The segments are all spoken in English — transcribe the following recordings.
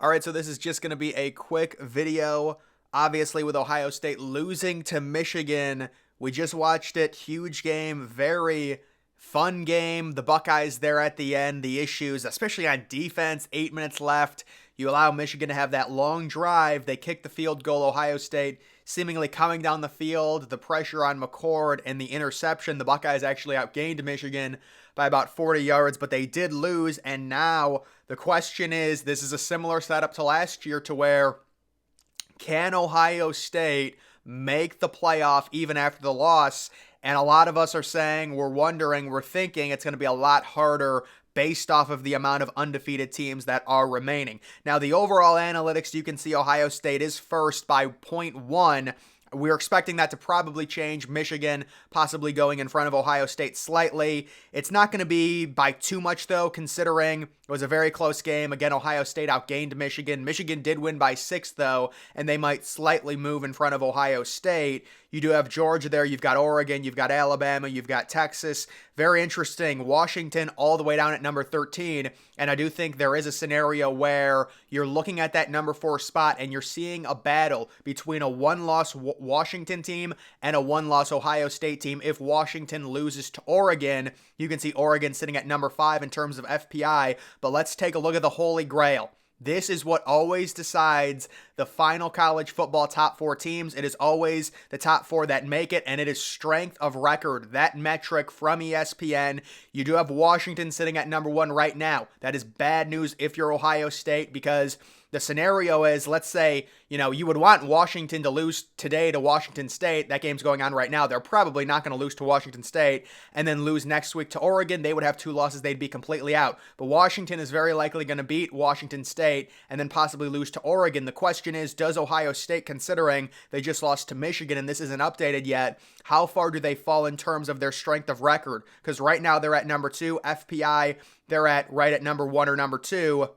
All right, so this is just going to be a quick video. Obviously, with Ohio State losing to Michigan, we just watched it. Huge game, very fun game. The Buckeyes there at the end, the issues, especially on defense, 8 minutes left. You allow Michigan to have that long drive. They kick the field goal. Ohio State seemingly coming down the field, the pressure on McCord and the interception. The Buckeyes actually outgained Michigan by about 40 yards, but they did lose. And now the question is, this is a similar setup to last year to where can Ohio State make the playoff even after the loss? And a lot of us are saying, we're thinking it's going to be a lot harder based off of the amount of undefeated teams that are remaining. Now, the overall analytics, you can see Ohio State is first by 0.1. We're expecting that to probably change. Michigan possibly going in front of Ohio State slightly. It's not going to be by too much, though, considering it was a very close game. Again, Ohio State outgained Michigan. Michigan did win by 6, though, and they might slightly move in front of Ohio State. You do have Georgia there. You've got Oregon. You've got Alabama. You've got Texas. Very interesting. Washington all the way down at number 13. And I do think there is a scenario where you're looking at that number 4 spot and you're seeing a battle between a one-loss Washington team and a one-loss Ohio State team. If Washington loses to Oregon, you can see Oregon sitting at number 5 in terms of FPI. But let's take a look at the Holy Grail. This is what always decides the final college football top 4 teams. It is always the top 4 that make it, and it is strength of record, that metric from ESPN. You do have Washington sitting at number 1 right now. That is bad news if you're Ohio State, because the scenario is, let's say, you would want Washington to lose today to Washington State. That game's going on right now. They're probably not going to lose to Washington State and then lose next week to Oregon. They would have 2 losses. They'd be completely out. But Washington is very likely going to beat Washington State and then possibly lose to Oregon. The question is, does Ohio State, considering they just lost to Michigan and this isn't updated yet, how far do they fall in terms of their strength of record? Because right now they're at number 2. FPI, they're right at number 1 or number 2.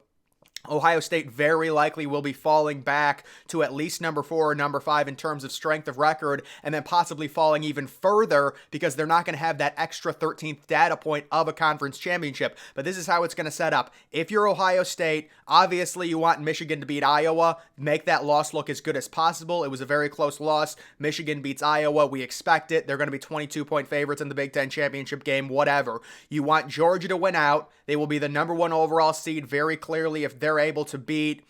Ohio State very likely will be falling back to at least number 4 or number 5 in terms of strength of record, and then possibly falling even further because they're not going to have that extra 13th data point of a conference championship. But this is how it's going to set up. If you're Ohio State, obviously you want Michigan to beat Iowa, make that loss look as good as possible. It was a very close loss. Michigan beats Iowa. We expect it. They're going to be 22-point favorites in the Big Ten championship game, whatever. You want Georgia to win out. They will be the number 1 overall seed very clearly if they're able to beat,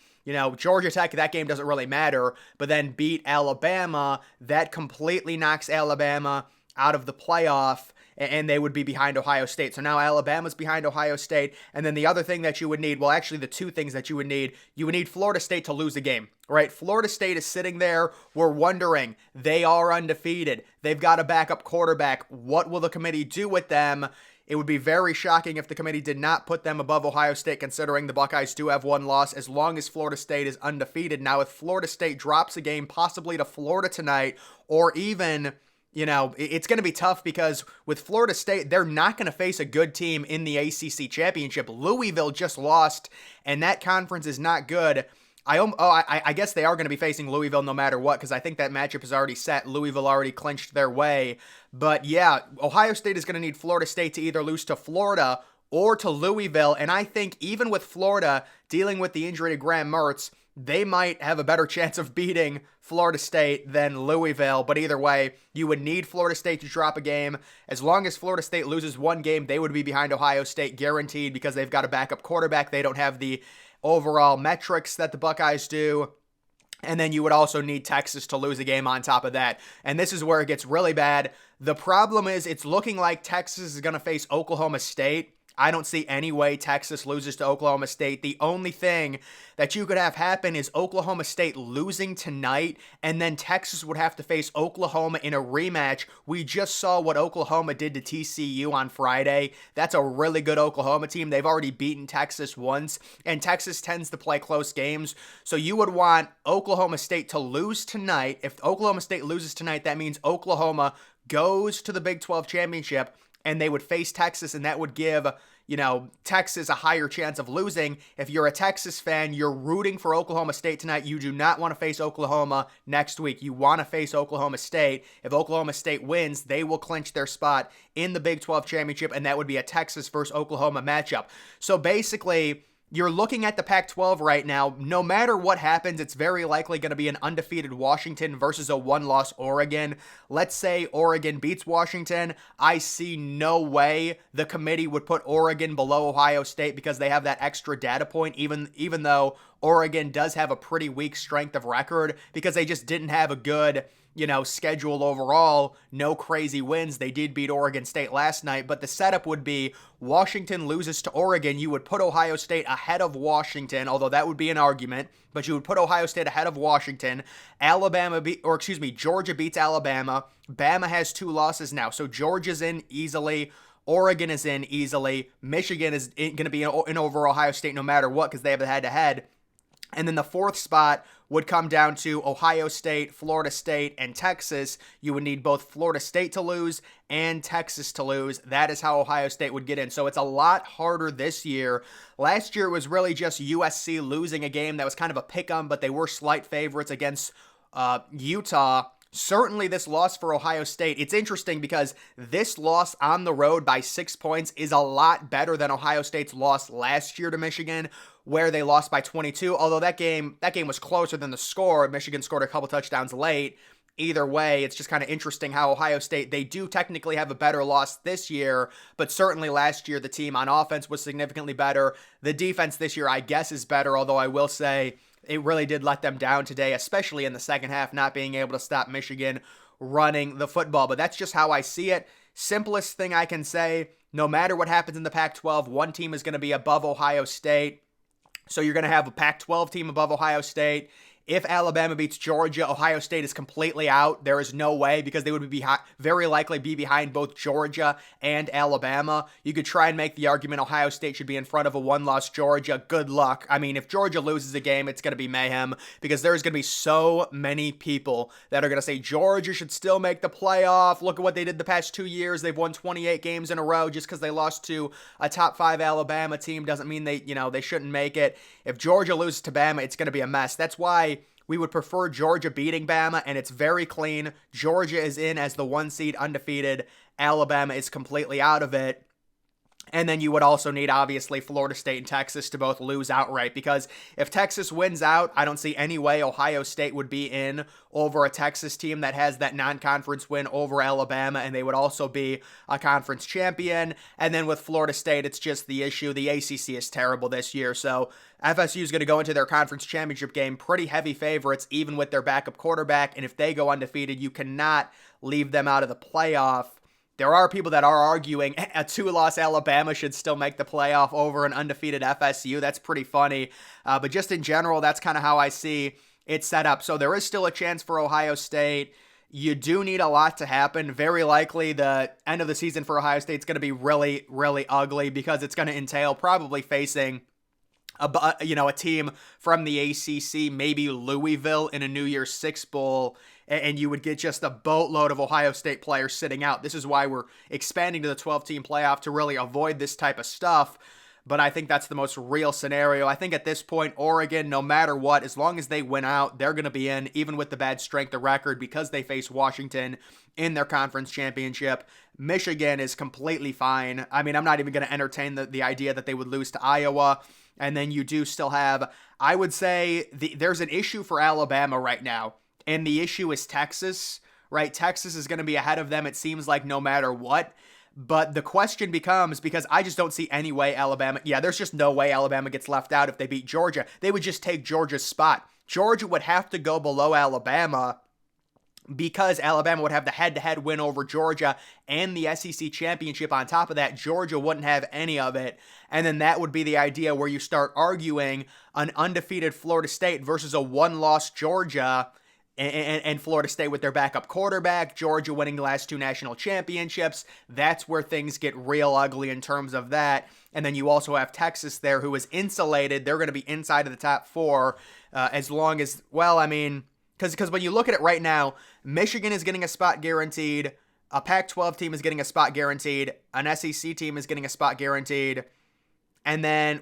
Georgia Tech. That game doesn't really matter, but then beat Alabama. That completely knocks Alabama out of the playoff, and they would be behind Ohio State. So now Alabama's behind Ohio State, and then the other thing that you would need, well, actually the 2 things that you would need Florida State to lose the game, right? Florida State is sitting there. We're wondering, they are undefeated. They've got a backup quarterback. What will the committee do with them? It would be very shocking if the committee did not put them above Ohio State, considering the Buckeyes do have 1 loss as long as Florida State is undefeated. Now, if Florida State drops a game possibly to Florida tonight, or even, it's going to be tough because with Florida State, they're not going to face a good team in the ACC championship. Louisville just lost, and that conference is not good. I guess they are going to be facing Louisville no matter what, because I think that matchup is already set. Louisville already clinched their way. But yeah, Ohio State is going to need Florida State to either lose to Florida or to Louisville. And I think even with Florida dealing with the injury to Graham Mertz, they might have a better chance of beating Florida State than Louisville. But either way, you would need Florida State to drop a game. As long as Florida State loses 1 game, they would be behind Ohio State guaranteed, because they've got a backup quarterback. They don't have the overall metrics that the Buckeyes do. And then you would also need Texas to lose a game on top of that. And this is where it gets really bad. The problem is it's looking like Texas is going to face Oklahoma State. I don't see any way Texas loses to Oklahoma State. The only thing that you could have happen is Oklahoma State losing tonight, and then Texas would have to face Oklahoma in a rematch. We just saw what Oklahoma did to TCU on Friday. That's a really good Oklahoma team. They've already beaten Texas once, and Texas tends to play close games. So you would want Oklahoma State to lose tonight. If Oklahoma State loses tonight, that means Oklahoma goes to the Big 12 championship, and they would face Texas, and that would give, Texas a higher chance of losing. If you're a Texas fan, you're rooting for Oklahoma State tonight. You do not want to face Oklahoma next week. You want to face Oklahoma State. If Oklahoma State wins, they will clinch their spot in the Big 12 championship, and that would be a Texas versus Oklahoma matchup. So basically, you're looking at the Pac-12 right now. No matter what happens, it's very likely going to be an undefeated Washington versus a one-loss Oregon. Let's say Oregon beats Washington. I see no way the committee would put Oregon below Ohio State because they have that extra data point, even though Oregon does have a pretty weak strength of record because they just didn't have a good schedule overall. No crazy wins. They did beat Oregon State last night, but the setup would be Washington loses to Oregon. You would put Ohio State ahead of Washington, although that would be an argument, but you would put Ohio State ahead of Washington. Georgia beats Alabama. Bama has 2 losses now, so Georgia's in easily. Oregon is in easily. Michigan is going to be in over Ohio State no matter what because they have the head-to-head. And then the 4th spot would come down to Ohio State, Florida State, and Texas. You would need both Florida State to lose and Texas to lose. That is how Ohio State would get in. So it's a lot harder this year. Last year was really just USC losing a game that was kind of a pick-em, but they were slight favorites against Utah. Certainly this loss for Ohio State, it's interesting because this loss on the road by 6 points is a lot better than Ohio State's loss last year to Michigan, where they lost by 22, although that game was closer than the score. Michigan scored a couple touchdowns late. Either way, it's just kind of interesting how Ohio State, they do technically have a better loss this year, but certainly last year the team on offense was significantly better. The defense this year, I guess, is better, although I will say it really did let them down today, especially in the second half, not being able to stop Michigan running the football. But that's just how I see it. Simplest thing I can say, no matter what happens in the Pac-12, one team is going to be above Ohio State. So you're going to have a Pac-12 team above Ohio State. If Alabama beats Georgia, Ohio State is completely out. There is no way because they would be very likely be behind both Georgia and Alabama. You could try and make the argument Ohio State should be in front of a one-loss Georgia. Good luck. I mean, if Georgia loses a game, it's going to be mayhem because there's going to be so many people that are going to say Georgia should still make the playoff. Look at what they did the past 2 years. They've won 28 games in a row. Just because they lost to a top 5 Alabama team doesn't mean they shouldn't make it. If Georgia loses to Bama, it's going to be a mess. That's why we would prefer Georgia beating Bama, and it's very clean. Georgia is in as the 1 seed undefeated. Alabama is completely out of it. And then you would also need, obviously, Florida State and Texas to both lose outright, because if Texas wins out, I don't see any way Ohio State would be in over a Texas team that has that non-conference win over Alabama, and they would also be a conference champion. And then with Florida State, it's just the issue. The ACC is terrible this year, so FSU is going to go into their conference championship game pretty heavy favorites, even with their backup quarterback, and if they go undefeated, you cannot leave them out of the playoff. There are people that are arguing a 2-loss Alabama should still make the playoff over an undefeated FSU. That's pretty funny. But just in general, that's kind of how I see it set up. So there is still a chance for Ohio State. You do need a lot to happen. Very likely the end of the season for Ohio State is going to be really, really ugly because it's going to entail probably facing a team from the ACC, maybe Louisville in a New Year's Six Bowl, and you would get just a boatload of Ohio State players sitting out. This is why we're expanding to the 12-team playoff to really avoid this type of stuff, but I think that's the most real scenario. I think at this point, Oregon, no matter what, as long as they win out, they're going to be in, even with the bad strength of record, because they face Washington in their conference championship. Michigan is completely fine. I mean, I'm not even going to entertain the idea that they would lose to Iowa. And then you do still have, I would say, there's an issue for Alabama right now. And the issue is Texas, right? Texas is going to be ahead of them, it seems like, no matter what. But the question becomes, because I just don't see any way Alabama, there's just no way Alabama gets left out if they beat Georgia. They would just take Georgia's spot. Georgia would have to go below Alabama because Alabama would have the head-to-head win over Georgia and the SEC championship on top of that. Georgia wouldn't have any of it. And then that would be the idea where you start arguing an undefeated Florida State versus a one-loss Georgia, and Florida State with their backup quarterback, Georgia winning the last 2 national championships. That's where things get real ugly in terms of that. And then you also have Texas there, who is insulated. They're going to be inside of the top 4 as long as, because when you look at it right now, Michigan is getting a spot guaranteed, a Pac-12 team is getting a spot guaranteed, an SEC team is getting a spot guaranteed, and then,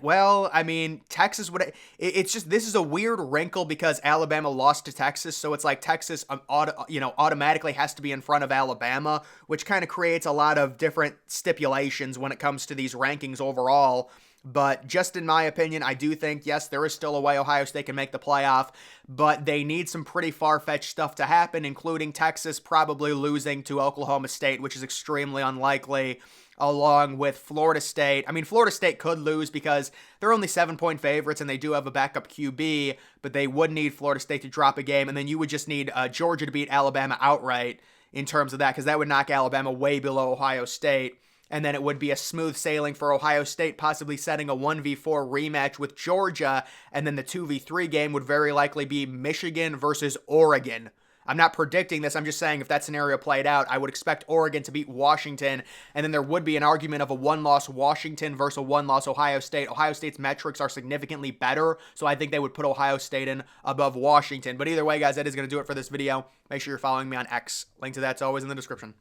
Texas would, it's just, this is a weird wrinkle because Alabama lost to Texas, so it's like Texas, automatically has to be in front of Alabama, which kind of creates a lot of different stipulations when it comes to these rankings overall. But just in my opinion, I do think, yes, there is still a way Ohio State can make the playoff, but they need some pretty far-fetched stuff to happen, including Texas probably losing to Oklahoma State, which is extremely unlikely, along with Florida State. I mean, Florida State could lose because they're only 7-point favorites and they do have a backup QB, but they would need Florida State to drop a game, and then you would just need Georgia to beat Alabama outright in terms of that, because that would knock Alabama way below Ohio State. And then it would be a smooth sailing for Ohio State, possibly setting a 1v4 rematch with Georgia. And then the 2v3 game would very likely be Michigan versus Oregon. I'm not predicting this. I'm just saying if that scenario played out, I would expect Oregon to beat Washington. And then there would be an argument of a one-loss Washington versus a one-loss Ohio State. Ohio State's metrics are significantly better, so I think they would put Ohio State in above Washington. But either way, guys, that is going to do it for this video. Make sure you're following me on X. Link to that's always in the description.